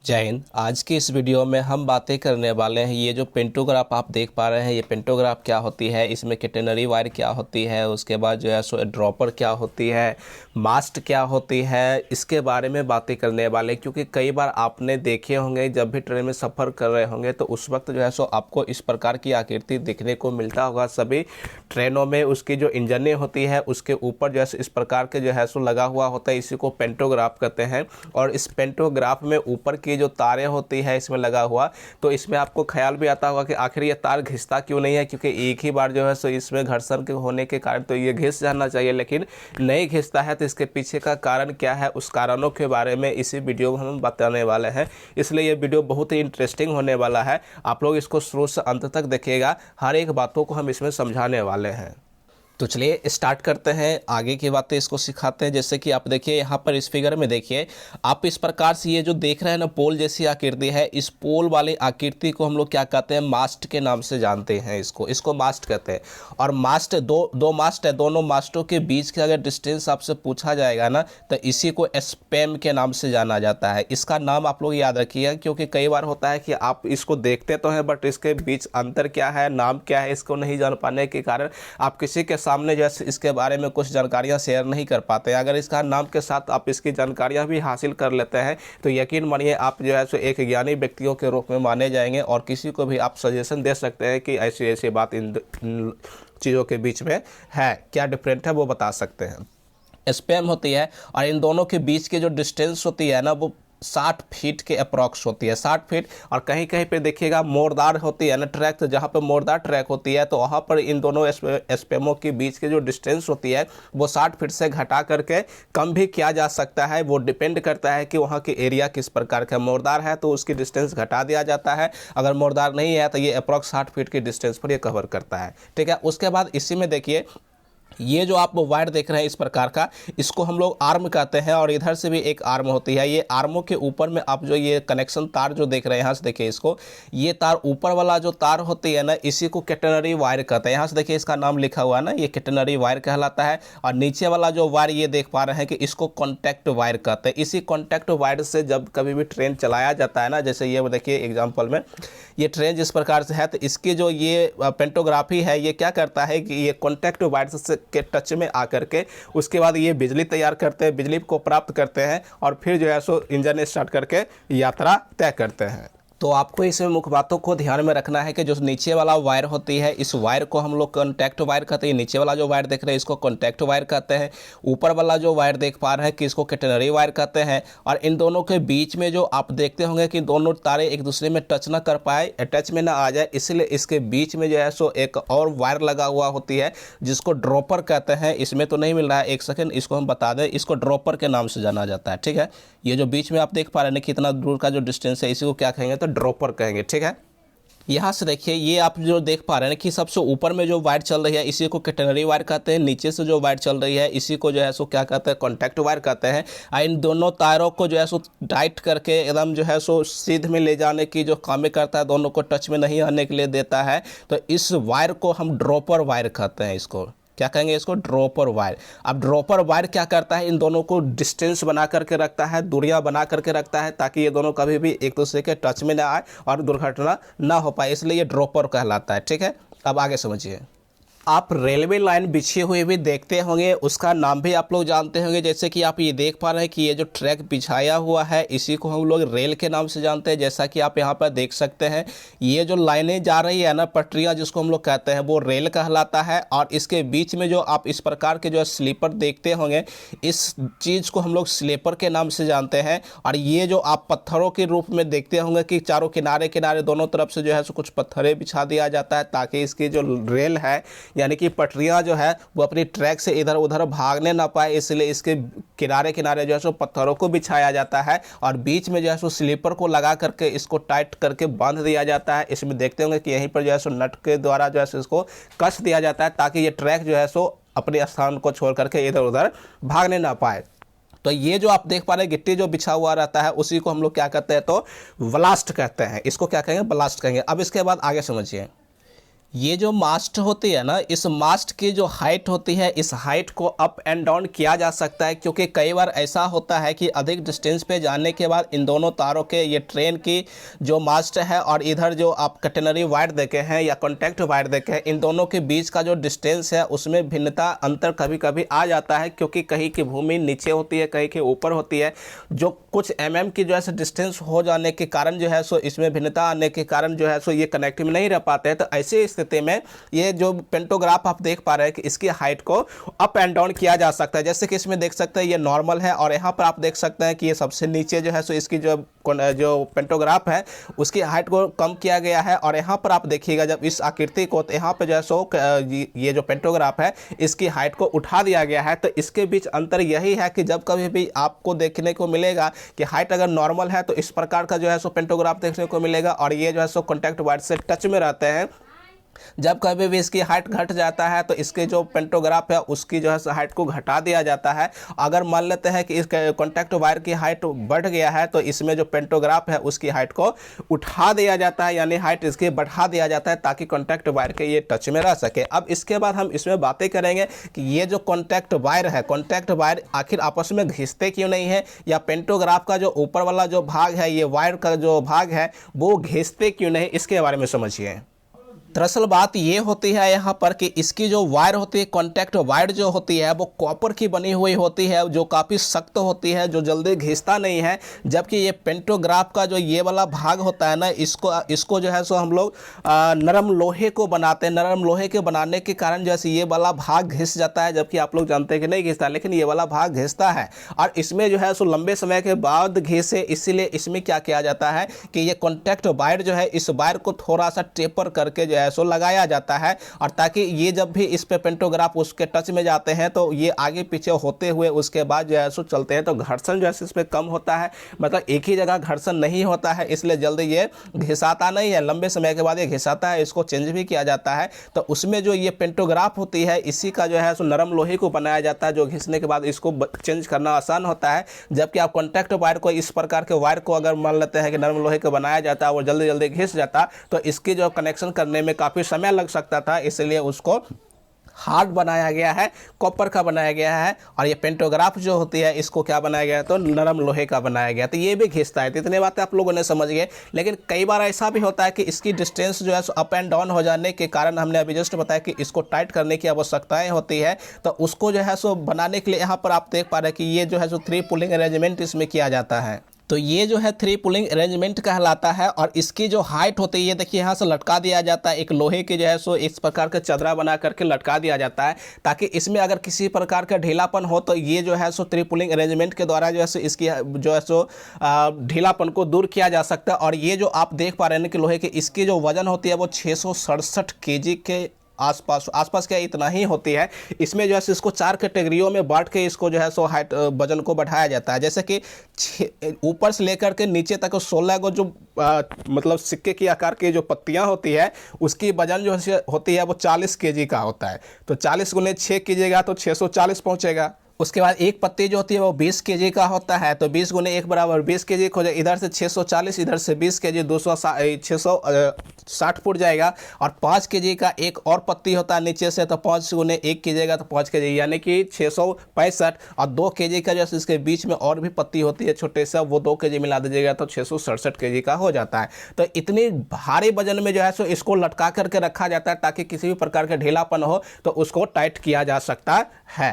जय हिंद। आज की इस वीडियो में हम बातें करने वाले हैं ये जो पेंटोग्राफ आप देख पा रहे हैं, ये पेंटोग्राफ क्या होती है, इसमें कैटेनरी वायर क्या होती है, उसके बाद जो है सो ड्रॉपर क्या होती है, मास्ट क्या होती है, इसके बारे में बातें करने वाले। क्योंकि कई बार आपने देखे होंगे जब भी ट्रेन में सफ़र कर रहे होंगे तो उस वक्त जो है सो आपको इस प्रकार की आकृति देखने को मिलता होगा। सभी ट्रेनों में उसकी जो इंजनें होती है उसके ऊपर जो है इस प्रकार के जो है सो लगा हुआ होता है, इसी को पेंटोग्राफ कहते हैं। और इस पेंटोग्राफ में ऊपर की जो तारें होती है इसमें लगा हुआ, तो इसमें आपको ख्याल भी आता होगा कि आखिर ये तार घिसता क्यों नहीं है, क्योंकि एक ही बार जो है सो इसमें घर्षण के होने के कारण तो ये घिस जाना चाहिए लेकिन नहीं घिसता है। तो इसके पीछे का कारण क्या है, उस कारणों के बारे में इसी वीडियो में हम बताने वाले हैं। इसलिए ये वीडियो बहुत ही इंटरेस्टिंग होने वाला है। आप लोग इसको शुरू से अंत तक देखिएगा, हर एक बातों को हम इसमें समझाने वाले हैं। तो चलिए स्टार्ट करते हैं, आगे की बातें इसको सिखाते हैं। जैसे कि आप देखिए यहाँ पर इस फिगर में देखिए, आप इस प्रकार से ये जो देख रहे हैं ना पोल जैसी आकृति है, इस पोल वाली आकृति को हम लोग क्या कहते हैं, मास्ट के नाम से जानते हैं। इसको मास्ट कहते हैं। और मास्ट दो मास्ट है, दोनों मास्टों के बीच का अगर डिस्टेंस आपसे पूछा जाएगा ना तो इसी को स्पैम के नाम से जाना जाता है। इसका नाम आप लोग याद रखिएगा, क्योंकि कई बार होता है कि आप इसको देखते तो हैं बट इसके बीच अंतर क्या है, नाम क्या है, इसको नहीं जान पाने के कारण आप किसी के सामने जैसे इसके बारे में कुछ जानकारियां शेयर नहीं कर पाते। अगर इसका नाम के साथ आप इसकी जानकारियां भी हासिल कर लेते हैं तो यकीन मानिए आप जो है सो एक ज्ञानी व्यक्तियों के रूप में माने जाएंगे और किसी को भी आप सजेशन दे सकते हैं कि ऐसी ऐसी बात इन चीज़ों के बीच में है, क्या डिफरेंट है वो बता सकते हैं। स्पैम होती है और इन दोनों के बीच की जो डिस्टेंस होती है ना वो 60 फीट के अप्रॉक्स होती है, 60 फीट। और कहीं कहीं पे देखिएगा मोरदार होती है ना ट्रैक, तो जहाँ पे मोरदार ट्रैक होती है तो वहाँ पर इन दोनों स्पैमों के बीच की जो डिस्टेंस होती है वो 60 फीट से घटा करके कम भी किया जा सकता है। वो डिपेंड करता है कि वहाँ की एरिया किस प्रकार का। मोरदार है तो उसकी डिस्टेंस घटा दिया जाता है, अगर मोरदार नहीं है तो ये अप्रॉक्स 60 फीट की डिस्टेंस पर ये कवर करता है। ठीक है, उसके बाद इसी में देखिए ये जो आप वायर देख रहे हैं इस प्रकार का, इसको हम लोग आर्म कहते हैं। और इधर से भी एक आर्म होती है। ये आर्मों के ऊपर में आप जो ये कनेक्शन तार जो देख रहे हैं यहाँ से देखिए इसको, ये तार ऊपर वाला जो तार होती है ना इसी को कैटेनरी वायर कहते हैं। यहाँ से देखिए इसका नाम लिखा हुआ है ना, ये कैटेनरी वायर कहलाता है। और नीचे वाला जो वायर ये देख पा रहे हैं कि इसको कॉन्टैक्ट वायर कहते हैं। इसी कॉन्टैक्ट वायर से जब कभी भी ट्रेन चलाया जाता है ना, जैसे ये देखिए एग्जाम्पल में ये ट्रेन जिस प्रकार से है तो इसकी जो ये पेंटोग्राफी है ये क्या करता है कि ये कॉन्टैक्ट वायर से के टच में आकर के उसके बाद ये बिजली तैयार करते हैं, बिजली को प्राप्त करते हैं और फिर जो है सो इंजन स्टार्ट करके यात्रा तय करते हैं। तो आपको इसमें मुख्य बातों को ध्यान में रखना है कि जो नीचे वाला वायर होती है इस वायर को हम लोग कॉन्टैक्ट वायर कहते हैं। नीचे वाला जो वायर देख रहे हैं इसको कॉन्टैक्ट वायर कहते हैं। ऊपर वाला जो वायर देख पा रहे हैं कि इसको कैटेनरी वायर कहते हैं। और इन दोनों के बीच में जो आप देखते होंगे कि दोनों तारे एक दूसरे में टच ना कर पाए, अटैच में ना आ जाए, इसलिए इसके बीच में जो है सो एक और वायर लगा हुआ होती है जिसको ड्रॉपर कहते हैं। इसमें तो नहीं मिल रहा है, एक सेकेंड इसको हम बता दें, इसको ड्रॉपर के नाम से जाना जाता है। ठीक है, ये जो बीच में आप देख पा रहे हैं कितना दूर का जो डिस्टेंस है इसी को क्या कहेंगे तो ड्रॉपर कहेंगे। ठीक है, यहाँ से देखिए ये आप जो देख पा रहे हैं कि सबसे ऊपर में जो वायर चल रही है इसी को कैटेनरी वायर कहते हैं। नीचे से जो वायर चल रही है इसी को जो है सो क्या कहते हैं, कॉन्टैक्ट वायर कहते हैं। और इन दोनों तारों को जो है सो टाइट करके एकदम जो है सो सीध में ले जाने की जो काम करता है, दोनों को टच में नहीं आने के लिए देता है। तो इस वायर को हम ड्रॉपर वायर कहते हैं। इसको क्या कहेंगे, इसको ड्रॉपर वायर। अब ड्रॉपर वायर क्या करता है, इन दोनों को डिस्टेंस बना करके रखता है, दूरियां बना करके रखता है ताकि ये दोनों कभी भी एक दूसरे के टच में ना आए और दुर्घटना ना हो पाए, इसलिए ये ड्रॉपर कहलाता है। ठीक है, अब आगे समझिए। आप रेलवे लाइन बिछी हुई भी देखते होंगे, उसका नाम भी आप लोग जानते होंगे। जैसे कि आप ये देख पा रहे हैं कि ये जो ट्रैक बिछाया हुआ है इसी को हम लोग रेल के नाम से जानते हैं। जैसा कि आप यहाँ पर देख सकते हैं ये जो लाइनें जा रही है ना, पटरियाँ जिसको हम लोग कहते हैं, वो रेल कहलाता है। और इसके बीच में जो आप इस प्रकार के जो स्लीपर देखते होंगे इस चीज़ को हम लोग स्लीपर के नाम से जानते हैं। और ये जो आप पत्थरों के रूप में देखते होंगे कि चारों किनारे किनारे दोनों तरफ से जो है सो कुछ पत्थरें बिछा दिया जाता है ताकि इसकी जो रेल है यानी कि पटरियां जो है वो अपनी ट्रैक से इधर उधर भागने ना पाए, इसलिए इसके किनारे किनारे जो है सो पत्थरों को बिछाया जाता है और बीच में जो है सो स्लीपर को लगा करके इसको टाइट करके बांध दिया जाता है। इसमें देखते होंगे कि यहीं पर जो है सो नट के द्वारा जो है सो इसको कस दिया जाता है ताकि ये ट्रैक जो है सो अपने स्थान को छोड़ करके इधर उधर भागने ना पाए। तो ये जो आप देख पा रहे हैं गिट्टी जो बिछा हुआ रहता है उसी को हम लोग क्या कहते हैं तो ब्लास्ट कहते हैं। इसको क्या कहेंगे, ब्लास्ट कहेंगे। अब इसके बाद आगे समझिए, ये जो मास्ट होती है ना, इस मास्ट की जो हाइट होती है, इस हाइट को अप एंड डाउन किया जा सकता है, क्योंकि कई बार ऐसा होता है कि अधिक डिस्टेंस पे जाने के बाद इन दोनों तारों के, ये ट्रेन की जो मास्ट है और इधर जो आप कैटेनरी वायर देखे हैं या कॉन्टैक्ट वायर देखे हैं, इन दोनों के बीच का जो डिस्टेंस है उसमें भिन्नता, अंतर कभी कभी आ जाता है, क्योंकि कहीं की भूमि नीचे होती है, कहीं की ऊपर होती है। जो कुछ की जो है डिस्टेंस हो जाने के कारण जो है सो इसमें भिन्नता आने के कारण जो है सो ये कनेक्टिव नहीं रह पाते हैं। तो ऐसी स्थिति में ये जो पेंटोग्राफ आप देख पा रहे हैं कि इसकी हाइट को अप एंड डाउन किया जा सकता है। जैसे कि इसमें देख सकते हैं ये नॉर्मल है, और यहाँ पर आप देख सकते हैं कि ये सबसे नीचे जो है सो इसकी जो पेंटोग्राफ है उसकी हाइट को कम किया गया है। और यहाँ पर आप देखिएगा जब इस आकृति को, तो यहाँ पर जो है सो ये जो पेंटोग्राफ है इसकी हाइट को उठा दिया गया है। तो इसके बीच अंतर यही है कि जब कभी भी आपको देखने को मिलेगा कि हाइट अगर नॉर्मल है तो इस प्रकार का जो है सो पेंटोग्राफ देखने को मिलेगा, और ये जो है सो कॉन्टैक्ट वायर से टच में रहते हैं। जब कभी भी इसकी हाइट घट जाता है तो इसके जो पेंटोग्राफ है उसकी जो है हाइट को घटा दिया जाता है। अगर मान लेते हैं कि इस कॉन्टैक्ट वायर की हाइट बढ़ गया है तो इसमें जो पेंटोग्राफ है उसकी हाइट को उठा दिया जाता है, यानी हाइट इसकी बढ़ा दिया जाता है ताकि कॉन्टैक्ट वायर के ये टच में रह सके। अब इसके बाद हम इसमें बातें करेंगे कि ये जो कॉन्टैक्ट वायर है, कॉन्टैक्ट वायर आखिर आपस में घिसते क्यों नहीं है, या पेंटोग्राफ का जो ऊपर वाला जो भाग है, ये वायर का जो भाग है वो घिसते क्यों नहीं, इसके बारे में समझिए। दरअसल बात ये होती है यहाँ पर कि इसकी जो वायर होती है, कॉन्टैक्ट वायर जो होती है वो कॉपर की बनी हुई होती है, जो काफ़ी सख्त होती है, जो जल्दी घिसता नहीं है। जबकि ये पेंटोग्राफ का जो ये वाला भाग होता है ना, इसको जो है सो हम लोग नरम लोहे को बनाते हैं। नरम लोहे के बनाने के कारण जैसे ये वाला भाग घिस जाता है, जबकि आप लोग जानते हैं कि नहीं घिसता, लेकिन ये वाला भाग घिसता है। और इसमें जो है सो लंबे समय के बाद घिसे, इसीलिए इसमें क्या किया जाता है कि ये कॉन्टैक्ट वायर जो है, इस वायर को थोड़ा सा टेपर करके जो है सो लगाया जाता है, और ताकि ये जब भी इस पे पेंटोग्राफ उसके टच में जाते हैं तो ये आगे पीछे होते हुए उसके बाद जो है सो चलते हैं, तो घर्षण जो है इस पे कम होता है। मतलब एक ही जगह घर्षण नहीं होता है, इसलिए जल्दी ये घिसाता नहीं है, लंबे समय के बाद ये घिसाता है। इसको चेंज भी किया जाता है। तो उसमें जो ये पेंटोग्राफ होती है इसी का जो है सो नरम लोहे को बनाया जाता है, जो घिसने के बाद इसको चेंज करना आसान होता है। जबकि आप कॉन्टैक्ट वायर को, इस प्रकार के वायर को अगर मान लेते हैं कि नरम लोहे को बनाया जाता है और जल्दी जल्दी घिस जाता, तो इसकी जो कनेक्शन करने में काफ़ी समय लग सकता था, इसलिए उसको हार्ड बनाया गया है, कॉपर का बनाया गया है। और ये पेंटोग्राफ जो होती है इसको क्या बनाया गया है, तो नरम लोहे का बनाया गया। तो ये भी घिसता है। तो इतने बातें आप लोगों ने समझ गए। लेकिन कई बार ऐसा भी होता है कि इसकी डिस्टेंस जो है अप एंड डाउन हो जाने के कारण, हमने अभी जस्ट बताया कि इसको टाइट करने की आवश्यकताएं होती है, तो उसको जो है सो बनाने के लिए यहाँ पर आप देख पा रहे हैं कि ये जो है सो 3 पुलिंग अरेंजमेंट इसमें किया जाता है। तो ये जो है 3 पुलिंग अरेंजमेंट कहलाता है। और इसकी जो हाइट होती है, ये देखिए यहाँ से लटका दिया जाता है, एक लोहे के जो है सो इस प्रकार का चदरा बना करके लटका दिया जाता है, ताकि इसमें अगर किसी प्रकार का ढीलापन हो तो ये जो है सो 3 पुलिंग अरेंजमेंट के द्वारा जो है सो इसकी जो है सो ढीलापन को दूर किया जा सकता है। और ये जो आप देख पा रहे हैं कि लोहे की इसकी जो वजन होती है वो 667 kg के आसपास क्या इतना ही होती है। इसमें जो है इसको 4 कैटेगरियों में बांट के इसको जो है सो हाइट वजन को बढ़ाया जाता है। जैसे कि ऊपर से लेकर के नीचे तक 16 को जो मतलब सिक्के की आकार की जो पत्तियां होती है उसकी वजन जो होती है वो 40 kg का होता है। तो 40 गुने 6 कीजिएगा तो 640 पहुंचेगा। उसके बाद एक पत्ती जो होती है वो 20 kg का होता है, तो 20 गुने 1 बराबर 20 kg हो जाए। इधर से 640, इधर से 20 kg 660 फुट जाएगा। और 5 kg का एक और पत्ती होता है नीचे से, तो 5 गुने 1 कीजिएगा तो 5 kg, यानी कि 665। और 2 kg का जैसे इसके बीच में और भी पत्ती होती है छोटे सा, वो 2 kg मिला दीजिएगा तो 667 kg का हो जाता है। तो इतनी भारी वजन में जो है सो इसको लटका करके रखा जाता है ताकि किसी भी प्रकार का ढीलापन हो तो उसको टाइट किया जा सकता है।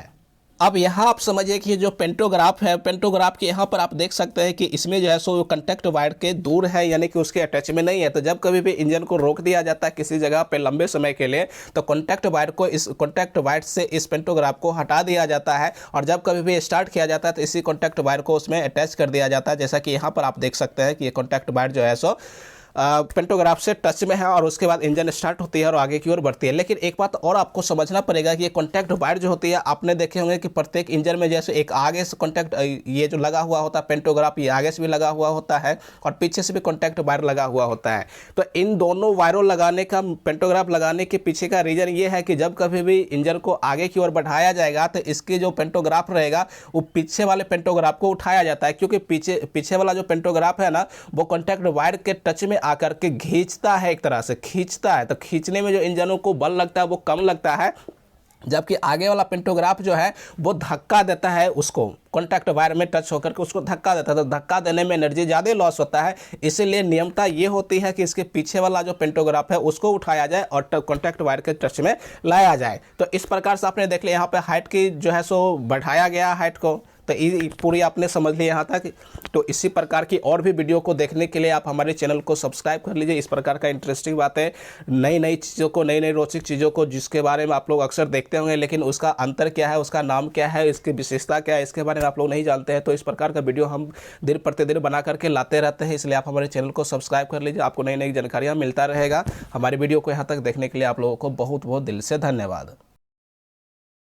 अब यहाँ आप समझिए कि जो पेंटोग्राफ है, पेंटोग्राफ के यहाँ पर आप देख सकते हैं कि इसमें जो है सो कॉन्टैक्ट वायर के दूर है, यानी कि उसके अटैच में नहीं है। तो जब कभी भी इंजन को रोक दिया जाता है किसी जगह पे लंबे समय के लिए, तो कॉन्टैक्ट वायर को, इस कॉन्टैक्ट वायर से इस पेंटोग्राफ को हटा दिया जाता है। और जब कभी भी स्टार्ट किया जाता है तो इसी कॉन्टैक्ट वायर को उसमें अटैच कर दिया जाता है। जैसा कि यहाँ पर आप देख सकते हैं कि ये कॉन्टैक्ट वायर जो है सो पेंटोग्राफ से टच में है, और उसके बाद इंजन स्टार्ट होती है और आगे की ओर बढ़ती है। लेकिन एक बात और आपको समझना पड़ेगा कि ये कॉन्टैक्ट वायर जो होती है, आपने देखे होंगे कि प्रत्येक इंजन में जैसे एक आगे से कॉन्टैक्ट ये जो लगा हुआ होता है पेंटोग्राफ, ये आगे से भी लगा हुआ होता है और पीछे से भी कॉन्टैक्ट वायर लगा हुआ होता है। तो इन दोनों वायरों लगाने का, पेंटोग्राफ लगाने के पीछे का रीजन ये है कि जब कभी भी इंजन को आगे की ओर बढ़ाया जाएगा तो इसकी जो पेंटोग्राफ रहेगा वो पीछे वाले पेंटोग्राफ को उठाया जाता है, क्योंकि पीछे वाला जो पेंटोग्राफ है ना वो कॉन्टैक्ट वायर के टच में आकर के खींचता है, एक तरह से खींचता है। तो खींचने में जो इंजनों को बल लगता है वो कम लगता है, जबकि आगे वाला पेंटोग्राफ जो है वो धक्का देता है, उसको कॉन्टैक्ट वायर में टच होकर के उसको धक्का देता है। तो धक्का देने में एनर्जी ज़्यादा लॉस होता है। इसीलिए नियमता ये होती है कि इसके पीछे वाला जो पेंटोग्राफ है उसको उठाया जाए और कॉन्टैक्ट वायर के टच में लाया जाए। तो इस प्रकार से आपने देख लिया, यहाँ पे हाइट की जो है सो बढ़ाया गया हाइट को। तो पूरी आपने समझ लिया यहाँ तक। तो इसी प्रकार की और भी वीडियो को देखने के लिए आप हमारे चैनल को सब्सक्राइब कर लीजिए। इस प्रकार का इंटरेस्टिंग बातें, नई नई चीज़ों को, नई नई रोचक चीज़ों को जिसके बारे में आप लोग अक्सर देखते होंगे, लेकिन उसका अंतर क्या है, उसका नाम क्या है, इसकी विशेषता क्या है, इसके बारे में आप लोग नहीं जानते हैं। तो इस प्रकार का वीडियो हम दिन प्रतिदिन बना करके लाते रहते हैं, इसलिए आप हमारे चैनल को सब्सक्राइब कर लीजिए। आपको नई नई जानकारियाँ मिलता रहेगा। हमारी वीडियो को यहाँ तक देखने के लिए आप लोगों को बहुत बहुत दिल से धन्यवाद।